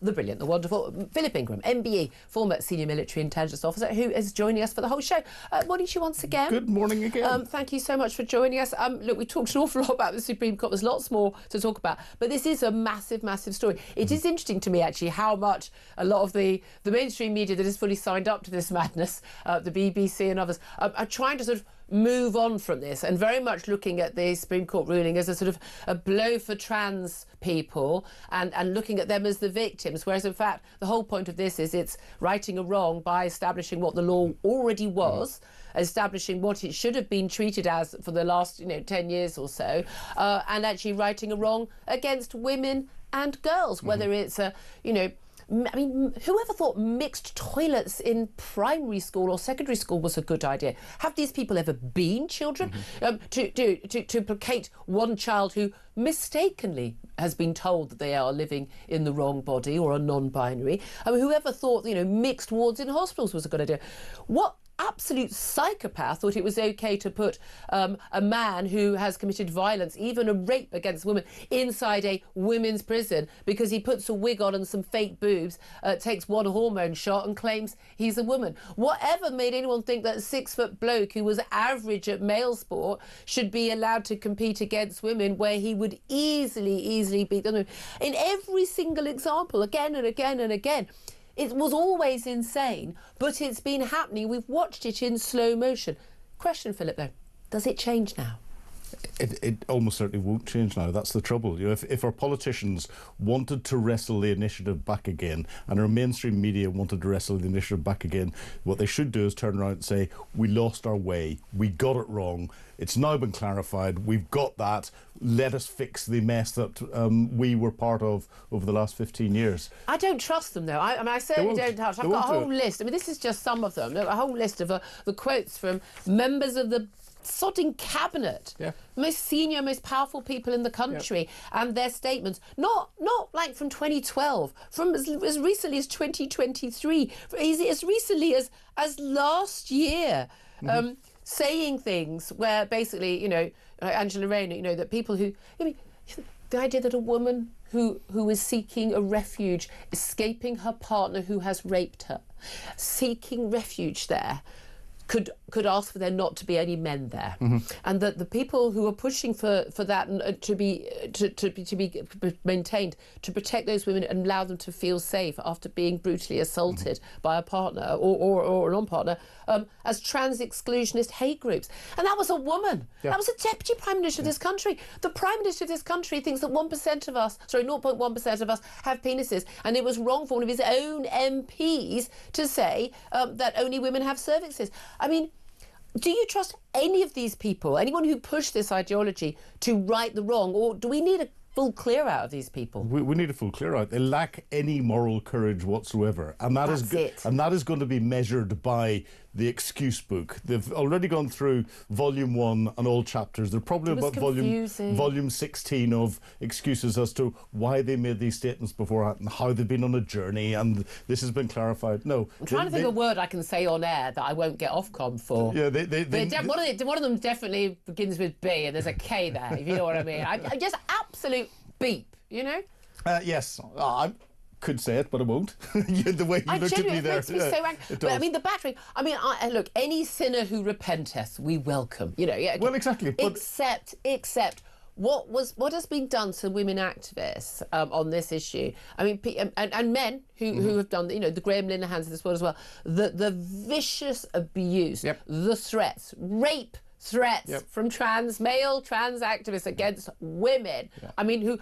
the brilliant, the wonderful Philip Ingram, MBE, former senior military intelligence officer, who is joining us for the whole show. Morning to you once again. Good morning again. Thank you so much for joining us. Look, we talked an awful lot about the Supreme Court. There's lots more to talk about, but this is a massive, massive story. It is interesting to me, actually, how much a lot of the mainstream media that is fully signed up to this madness, the BBC and others, are trying to sort of move on from this and very much looking at the Supreme Court ruling as a sort of a blow for trans people and looking at them as the victims, whereas in fact the whole point of this is it's righting a wrong by establishing what the law already was, establishing what it should have been treated as for the last 10 years or so, and actually righting a wrong against women and girls, whether it's I mean, whoever thought mixed toilets in primary school or secondary school was a good idea? Have these people ever been children? To placate one child who mistakenly has been told that they are living in the wrong body or a non-binary. I mean, whoever thought, mixed wards in hospitals was a good idea? What absolute psychopath thought it was okay to put a man who has committed violence, even a rape against women, inside a women's prison because he puts a wig on and some fake boobs, takes one hormone shot and claims he's a woman? Whatever made anyone think that a 6-foot bloke who was average at male sport should be allowed to compete against women where he would easily beat them? In every single example, again and again and again, it was always insane, but it's been happening. We've watched it in slow motion. Question, Philip, though, does it change now? It almost certainly won't change now. That's the trouble. If our politicians wanted to wrestle the initiative back again, and our mainstream media wanted to wrestle the initiative back again, what they should do is turn around and say, we lost our way, we got it wrong, it's now been clarified, we've got that, let us fix the mess that we were part of over the last 15 years. I don't trust them, though. I certainly don't touch. I've got a whole list. I mean, this is just some of them. A whole list of the quotes from members of the sodding cabinet, most senior, most powerful people in the country, and their statements, not like from 2012, from as recently as 2023, as recently as last year, saying things where basically, Angela Rayner, that people who, the idea that a woman who is seeking a refuge, escaping her partner who has raped her, seeking refuge there, could ask for there not to be any men there, and that the people who are pushing for that to be maintained, to protect those women and allow them to feel safe after being brutally assaulted by a partner or a non-partner, as trans exclusionist hate groups. And that was a woman. That was a deputy prime minister of this country. The prime minister of this country thinks that 1% of us, 0.1% of us have penises, and it was wrong for one of his own MPs to say that only women have cervixes. I mean, do you trust any of these people, anyone who pushed this ideology, to right the wrong, or do we need a full clear out of these people? We need a full clear out. They lack any moral courage whatsoever, and that is going to be measured by the excuse book. They've already gone through volume 1 and all chapters. They're probably about volume 16 of excuses as to why they made these statements beforehand and how they've been on a journey, and this has been clarified. No, I'm trying to think of a word I can say on air that I won't get Ofcom for. Yeah, one of them definitely begins with B, and there's a K there. If you know what I mean. I just absolute beep. Yes. I could say it, but I won't. The way you looked at me there. Makes me so angry. But I mean, the battering. I mean, look, any sinner who repenteth, we welcome. Well, exactly. But except what has been done to women activists on this issue. I mean, and men who have done, the Graham Linehans of this world as well. The vicious abuse, the threats, rape threats from male trans activists against women. I mean,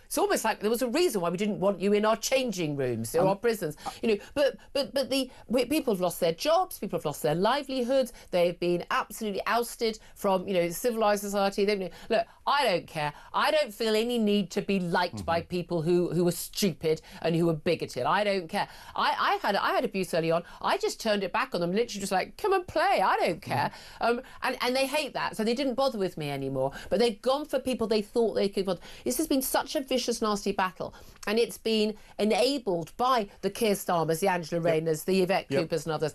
it's almost like there was a reason why we didn't want you in our changing rooms or our prisons. But the people have lost their jobs, people have lost their livelihoods, they've been absolutely ousted from civilized society. Look, I don't care. I don't feel any need to be liked by people who are stupid and who are bigoted. I don't care. I had abuse early on. I just turned it back on them, literally just like, come and play. I don't care. And they hate that, so they didn't bother with me anymore. But they've gone for people they thought they could bother. This has been such a vicious, nasty battle, and it's been enabled by the Keir Starmers, the Angela Rayners, the Yvette Coopers and others.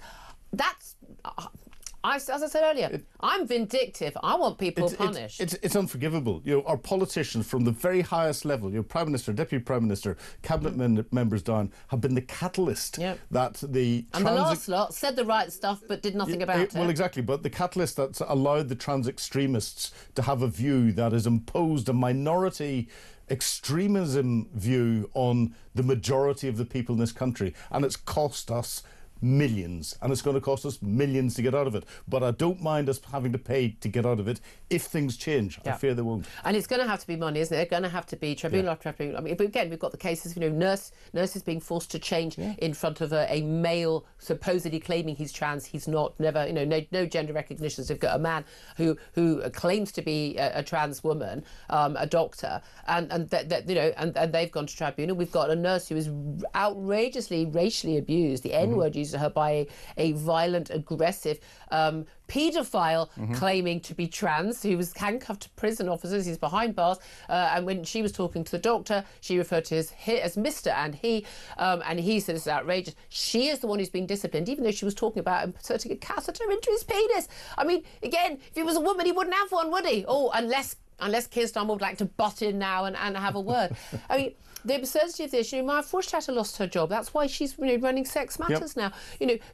as I said earlier, I'm vindictive. I want people punished. It's unforgivable. Our politicians from the very highest level, Prime Minister, Deputy Prime Minister, cabinet members down, have been the catalyst that the... And the last lot said the right stuff but did nothing about it. Well, exactly, but the catalyst that's allowed the trans extremists to have a view that has imposed a minority extremism view on the majority of the people in this country, and it's cost us millions, and it's going to cost us millions to get out of it. But I don't mind us having to pay to get out of it if things change. I fear they won't. And it's going to have to be money, isn't it? They're going to have to be tribunal after tribunal. I mean, but again, we've got the cases, nurses being forced to change in front of a male supposedly claiming he's trans. He's not. Never, no gender recognition. So we've got a man who claims to be a trans woman, a doctor, and they've gone to tribunal. We've got a nurse who is outrageously racially abused. The N-word used her by a violent, aggressive paedophile claiming to be trans, who was handcuffed to prison officers. He's behind bars, and when she was talking to the doctor, she referred to him as Mr. and he said it's outrageous. She is the one who's being disciplined, even though she was talking about inserting a catheter into his penis. I mean, again, if he was a woman, he wouldn't have one, would he? Oh, unless Keir Starmer would like to butt in now and have a word. I mean, the absurdity of this, Maya Forstater lost her job. That's why she's running Sex Matters now.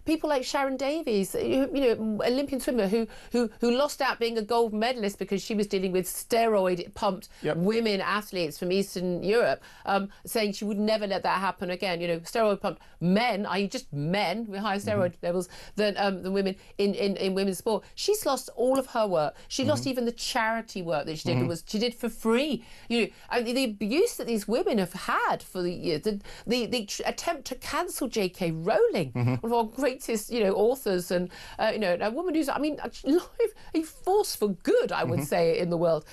People like Sharon Davies, Olympian swimmer who lost out being a gold medalist because she was dealing with steroid-pumped women athletes from Eastern Europe, saying she would never let that happen again. Steroid-pumped men, i.e. just men with higher steroid levels than women in women's sport. She's lost all of her work. She lost even the charity work that she did. She did for free. And the abuse that these women have had for the years, the attempt to cancel J.K. Rowling, one of our greatest, authors, and a woman who's, a force for good, I would say, in the world.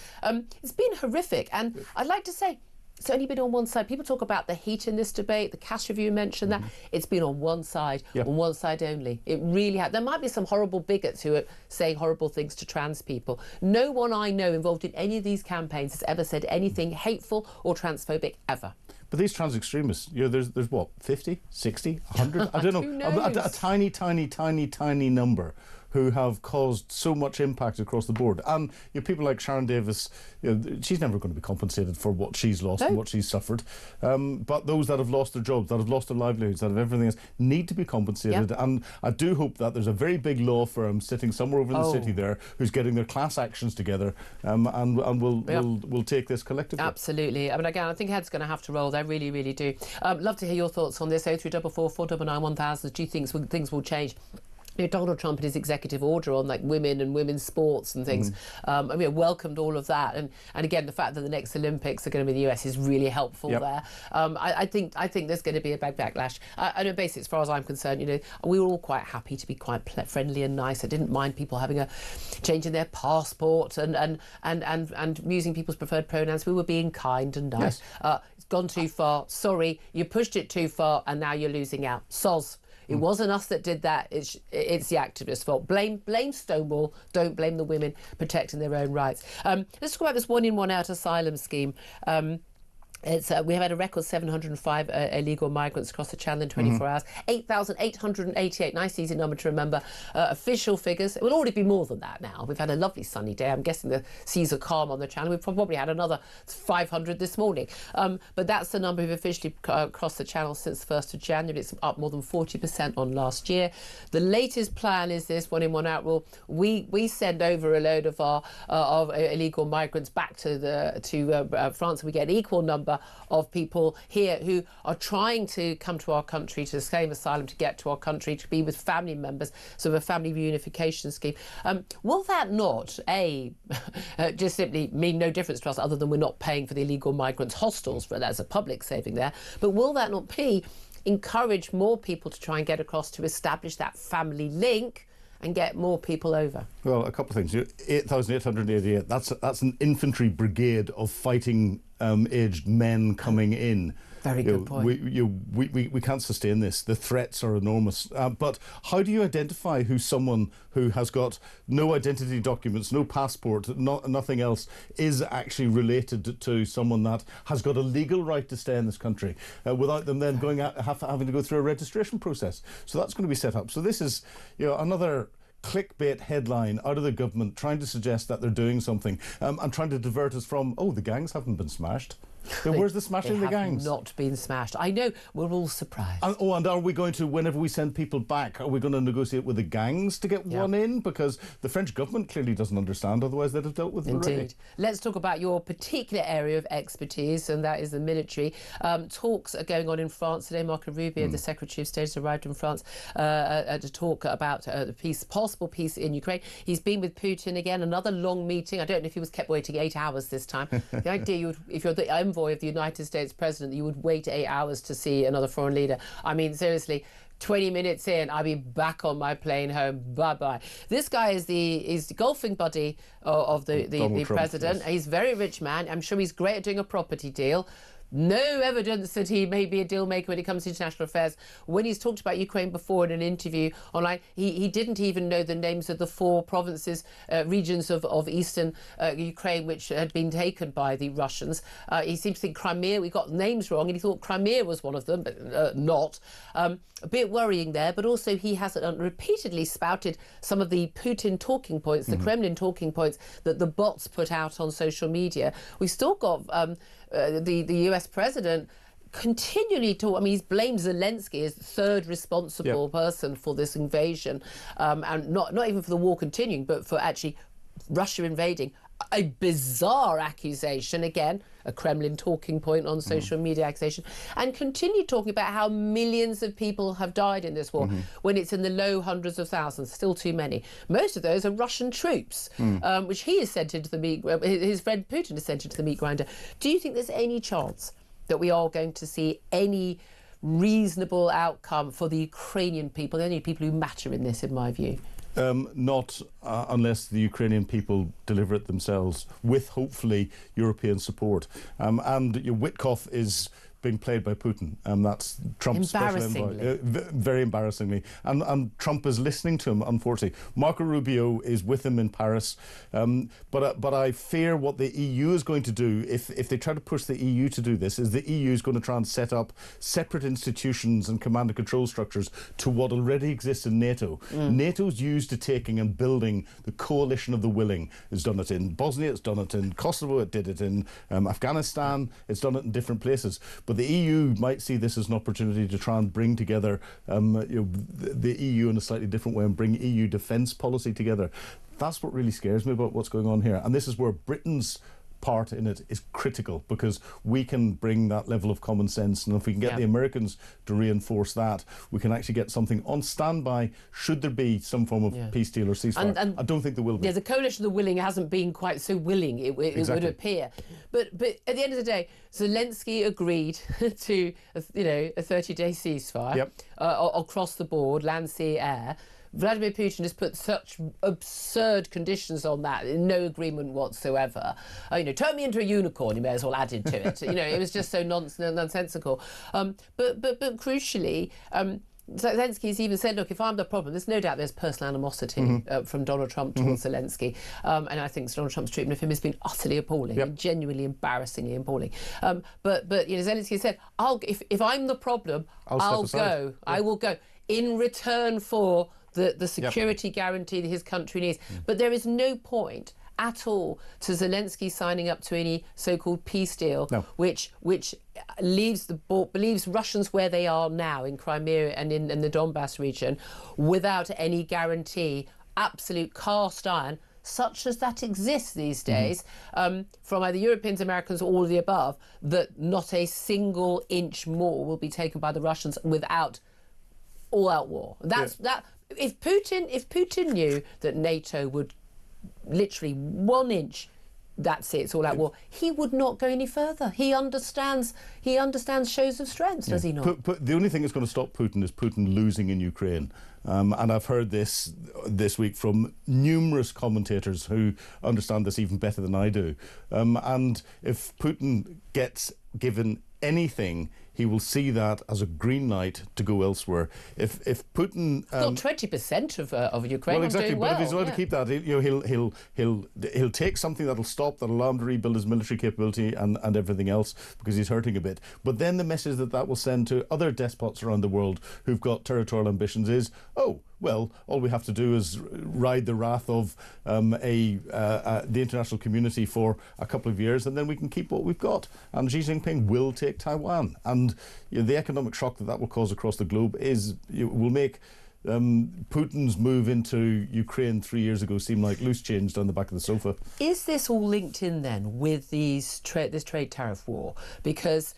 It's been horrific, and I'd like to say, it's only been on one side. People talk about the heat in this debate. The Cash Review mentioned that. It's been on one side, on one side only. It really has. There might be some horrible bigots who are saying horrible things to trans people. No one I know involved in any of these campaigns has ever said anything hateful or transphobic, ever. But these trans extremists, there's what, 50, 60, 100? I don't know. A tiny, tiny, tiny, tiny number who have caused so much impact across the board. And people like Sharon Davis, she's never going to be compensated for what she's lost and what she's suffered. But those that have lost their jobs, that have lost their livelihoods, that have everything else, need to be compensated. And I do hope that there's a very big law firm sitting somewhere over in the city there who's getting their class actions together, and we'll take this collectively. Absolutely. I mean, again, I think heads going to have to roll. They really, really do. Love to hear your thoughts on this. 0344 499 1000. Do you think things will change? Donald Trump and his executive order on women and women's sports and things, welcomed all of that, and again the fact that the next Olympics are going to be in the US is really helpful there. I think there's going to be a big backlash. I know, basically, as far as I'm concerned, we were all quite happy to be quite friendly and nice. I didn't mind people having changing their passport and using people's preferred pronouns. We were being kind and nice. It's gone too far. Sorry, you pushed it too far, and now you're losing out. Soz. It wasn't us that did that. It's the activists' fault. Blame Stonewall. Don't blame the women protecting their own rights. Let's talk about this one-in, one-out asylum scheme. We have had a record 705 illegal migrants across the channel in 24 hours. 8,888, nice easy number to remember. Official figures, it will already be more than that now. We've had a lovely sunny day. I'm guessing the seas are calm on the channel. We've probably had another 500 this morning. But that's the number who've officially crossed the channel since the 1st of January. It's up more than 40% on last year. The latest plan is this one-in, one-out rule. We send over a load of our illegal migrants back to France, and we get an equal number of people here who are trying to come to our country to claim asylum, to get to our country, to be with family members, sort of a family reunification scheme. Will that not, just simply mean no difference to us other than we're not paying for the illegal migrants' hostels, but that's a public saving there, but will that not encourage more people to try and get across to establish that family link and get more people over? Well, a couple of things. 8,888, that's an infantry brigade of fighting aged men coming in. Very good point. We can't sustain this. The threats are enormous. But how do you identify who someone who has got no identity documents, no passport, nothing else, is actually related to someone that has got a legal right to stay in this country without them then going out, having to go through a registration process? So that's going to be set up. So this is another clickbait headline out of the government trying to suggest that they're doing something and trying to divert us from, oh, the gangs haven't been smashed. Where's the smashing the gangs? They have not been smashed. I know, we're all surprised. And are we going to, whenever we send people back, are we going to negotiate with the gangs to get one in? Because the French government clearly doesn't understand, otherwise they'd have dealt with it already. Indeed. Let's talk about your particular area of expertise, and that is the military. Talks are going on in France today. Marco Rubio, the Secretary of State, has arrived in France to talk about the possible peace in Ukraine. He's been with Putin again, another long meeting. I don't know if he was kept waiting 8 hours this time. The idea, if you're the envoy of the United States president, you would wait 8 hours to see another foreign leader. I mean, seriously, 20 minutes in, I'll be back on my plane home. Bye-bye. This guy is the golfing buddy of the president. Yes. He's a very rich man. I'm sure he's great at doing a property deal. No evidence that he may be a deal maker when it comes to international affairs. When he's talked about Ukraine before in an interview online, he didn't even know the names of the 4 provinces, regions of eastern Ukraine which had been taken by the Russians. He seems to think Crimea, we got names wrong, and he thought Crimea was one of them, but not. A bit worrying there, but also he has repeatedly spouted some of the Putin talking points, the Kremlin talking points that the bots put out on social media. We've still got the US president continually talk. I mean, he's blamed Zelensky as the third responsible person for this invasion, and not even for the war continuing, but for actually Russia invading. A bizarre accusation, again, a Kremlin talking point on social media accusation, and continue talking about how millions of people have died in this war when it's in the low hundreds of thousands, still too many. Most of those are Russian troops, which he has sent into the meat, his friend Putin has sent into the meat grinder. Do you think there's any chance that we are going to see any reasonable outcome for the Ukrainian people, the only people who matter in this, in my view? Not unless the Ukrainian people deliver it themselves, with hopefully European support. And Witkoff is being played by Putin, and that's Trump's special envoy. Very embarrassingly. And Trump is listening to him, unfortunately. Marco Rubio is with him in Paris, but I fear what the EU is going to do, if they try to push the EU to do this, is the EU is going to try and set up separate institutions and command and control structures to what already exists in NATO. NATO's used to taking and building the coalition of the willing. It's done it in Bosnia, it's done it in Kosovo, it did it in Afghanistan, it's done it in different places. But the EU might see this as an opportunity to try and bring together the EU in a slightly different way and bring EU defence policy together. That's what really scares me about what's going on here. And this is where Britain's part in it is critical, because we can bring that level of common sense, and if we can get the Americans to reinforce that, we can actually get something on standby should there be some form of peace deal or ceasefire. And I don't think there will be. Yeah, the coalition of the willing hasn't been quite so willing, it would appear. But at the end of the day, Zelensky agreed to a 30-day ceasefire across the board, land, sea, air. Vladimir Putin has put such absurd conditions on that, no agreement whatsoever. Turn me into a unicorn, you may as well add it to it. It was just so nonsensical. But crucially, Zelensky's even said, look, if I'm the problem, there's no doubt there's personal animosity from Donald Trump towards Zelensky. And I think Donald Trump's treatment of him has been utterly appalling, genuinely embarrassingly appalling. But Zelensky said, if I'm the problem, I'll go. I will go in return for the security guarantee that his country needs. But there is no point at all to Zelensky signing up to any so-called peace deal, which leaves Russians where they are now in Crimea and in the Donbass region without any guarantee, absolute cast iron, such as that exists these days, from either Europeans, Americans, or all of the above, that not a single inch more will be taken by the Russians without all-out war. That. If Putin knew that NATO would literally 1 inch, that's it, it's all out war, he would not go any further. He understands shows of strength, does he not? But the only thing that's going to stop Putin is Putin losing in Ukraine. And I've heard this week from numerous commentators who understand this even better than I do. And if Putin gets given anything, he will see that as a green light to go elsewhere. If Putin got 20% of Ukraine, well, exactly. Doing but well, if he's allowed to keep that, he'll take something that'll allow him to rebuild his military capability and everything else, because he's hurting a bit. But then the message that will send to other despots around the world who've got territorial ambitions is, oh, well, all we have to do is ride the wrath of the international community for a couple of years, and then we can keep what we've got. And Xi Jinping will take Taiwan. And the economic shock that will cause across the globe will make Putin's move into Ukraine 3 years ago seem like loose change down the back of the sofa. Is this all linked in then with this trade tariff war? Because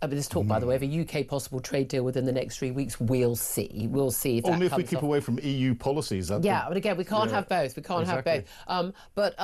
there's talk, by the way, of a UK possible trade deal within the next 3 weeks. We'll see. We'll see if only that if we comes keep off. away from EU policies. But again, we can't have both. We can't have both. But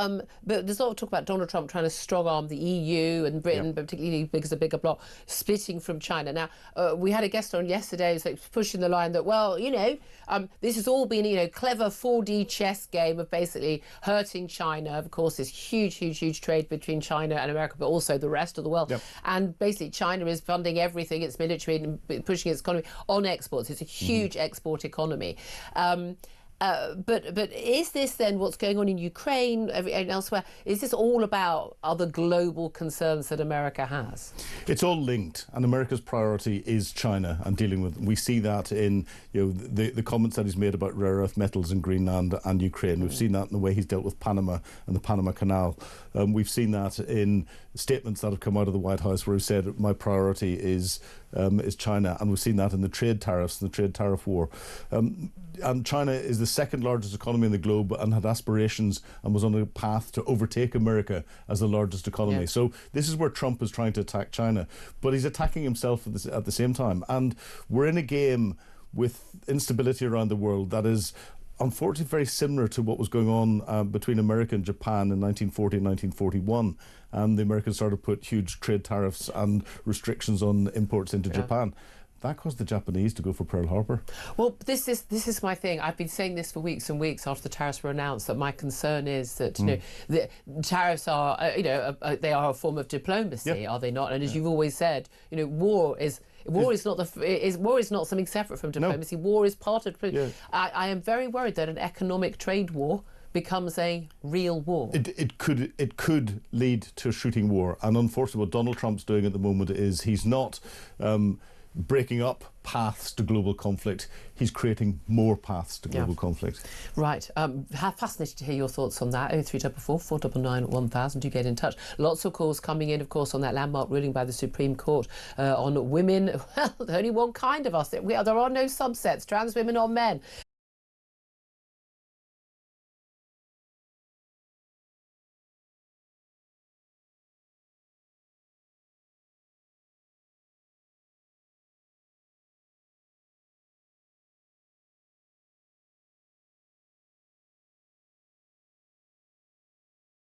there's a lot of talk about Donald Trump trying to strong arm the EU and Britain, particularly because a bigger bloc, splitting from China. Now, we had a guest on yesterday who's like pushing the line that, well, this has all been, clever 4D chess game of basically hurting China. Of course, this huge trade between China and America, but also the rest of the world. And basically, China is funding everything, its military and pushing its economy on exports. It's a huge export economy. But is this then what's going on in Ukraine and elsewhere? Is this all about other global concerns that America has? It's all linked, and America's priority is China and dealing with. We see that in the comments that he's made about rare earth metals in Greenland and Ukraine. We've seen that in the way he's dealt with Panama and the Panama Canal. We've seen that in statements that have come out of the White House where he said my priority is China, and we've seen that in the trade tariffs and the trade tariff war. And China is the second largest economy in the globe and had aspirations and was on a path to overtake America as the largest economy. So this is where Trump is trying to attack China, but he's attacking himself at the same time. And we're in a game with instability around the world that is unfortunately very similar to what was going on between America and Japan in 1940 and 1941. And the Americans started to put huge trade tariffs and restrictions on imports into Japan. That caused the Japanese to go for Pearl Harbor. Well, this is my thing. I've been saying this for weeks and weeks after the tariffs were announced, that my concern is that the tariffs are they are a form of diplomacy, are they not? And as you've always said, war is not something separate from diplomacy. No. War is part of diplomacy. I am very worried that an economic trade war becomes a real war. It could lead to a shooting war, and unfortunately what Donald Trump's doing at the moment is he's not breaking up paths to global conflict. He's creating more paths to global conflict. Right. Fascinated to hear your thoughts on that. 0344 499 1000. Do get in touch. Lots of calls coming in, of course, on that landmark ruling by the Supreme Court on women. Well, only one kind of us. There are no subsets. Trans women or men.